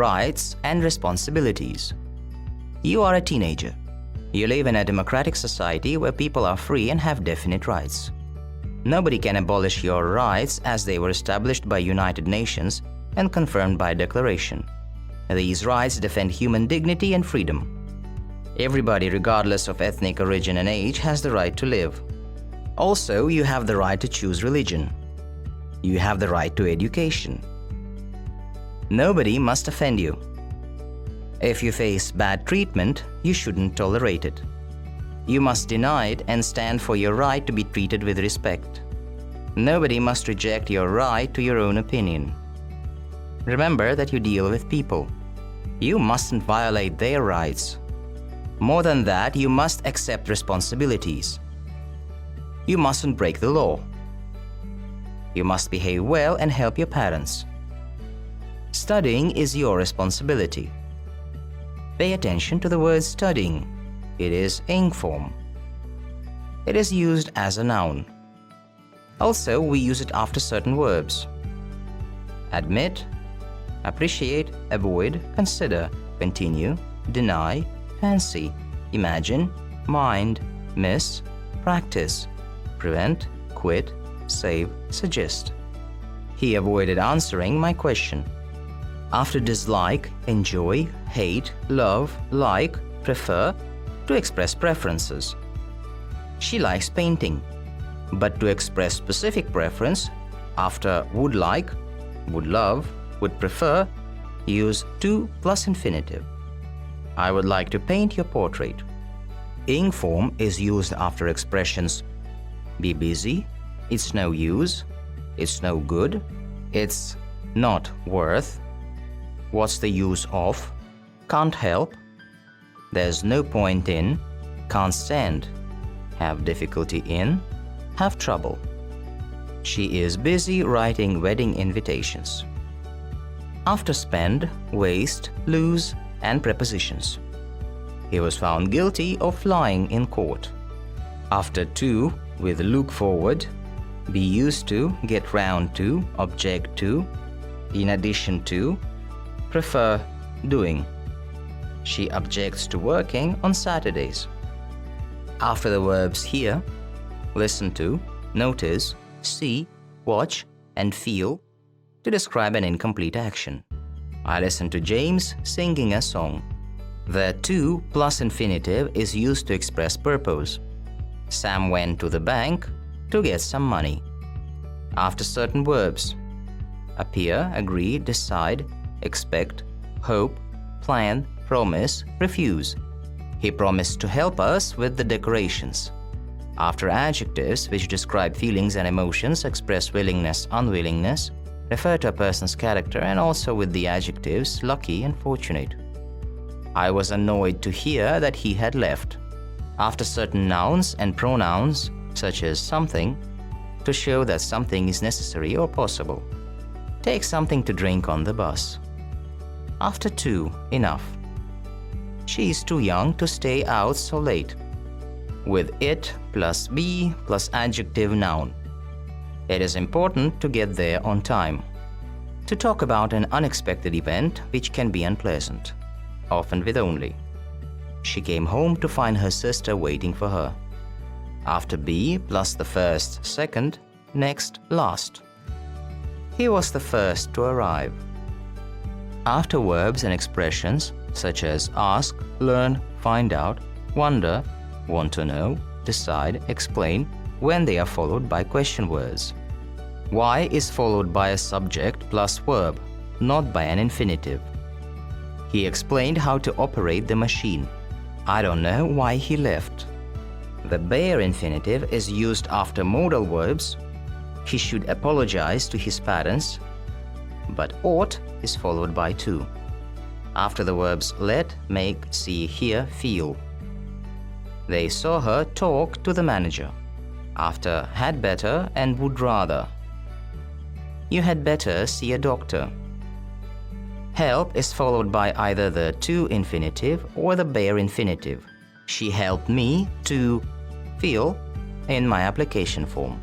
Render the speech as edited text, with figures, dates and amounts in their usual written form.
rights and responsibilities. You are a teenager. You live in a democratic society where people are free and have definite rights. Nobody can abolish your rights as they were established by United Nations and confirmed by declaration. These rights defend human dignity and freedom. Everybody, regardless of ethnic origin and age, has the right to live. Also, you have the right to choose religion. You have the right to education. Nobody must offend you. If you face bad treatment, you shouldn't tolerate it. You must deny it and stand for your right to be treated with respect. Nobody must reject your right to your own opinion. Remember that you deal with people. You mustn't violate their rights. More than that, you must accept responsibilities. You mustn't break the law. You must behave well and help your parents. Studying is your responsibility. Pay attention to the word studying. It is ing form. It is used as a noun. Also, we use it after certain verbs. Admit, appreciate, avoid, consider, continue, deny, fancy, imagine, mind, miss, practice, prevent, quit, save, suggest. He avoided answering my question. After dislike, enjoy, hate, love, like, prefer, to express preferences. She likes painting, but to express specific preference, after would like, would love, would prefer, use to plus infinitive. I would like to paint your portrait. Ing form is used after expressions be busy, it's no use, it's no good, it's not worth, what's the use of, can't help, there's no point in, can't stand, have difficulty in, have trouble. She is busy writing wedding invitations. After spend, waste, lose, and prepositions. He was found guilty of lying in court. After to, with look forward, be used to, get round to, object to, in addition to, prefer, doing. She objects to working on Saturdays. After the verbs hear, listen to, notice, see, watch, and feel, to describe an incomplete action. I listened to James singing a song. The to plus infinitive is used to express purpose. Sam went to the bank to get some money. After certain verbs: appear, agree, decide, expect, hope, plan, promise, refuse. He promised to help us with the decorations. After adjectives which describe feelings and emotions, express willingness, unwillingness, refer to a person's character, and also with the adjectives lucky and fortunate. I was annoyed to hear that he had left. After certain nouns and pronouns, such as something, to show that something is necessary or possible. Take something to drink on the bus. After to, enough. She is too young to stay out so late. With it plus be plus adjective noun. It is important to get there on time. To talk about an unexpected event which can be unpleasant, often with only. She came home to find her sister waiting for her. After be plus the first, second, next, last. He was the first to arrive. After verbs and expressions such as ask, learn, find out, wonder, want to know, decide, explain, when they are followed by question words. Why is followed by a subject plus verb, not by an infinitive. He explained how to operate the machine. I don't know why he left. The bare infinitive is used after modal verbs. He should apologize to his parents, but ought is followed by to. After the verbs let, make, see, hear, feel. They saw her talk to the manager. After had better and would rather. You had better see a doctor. Help is followed by either the to infinitive or the bare infinitive. She helped me to fill in my application form.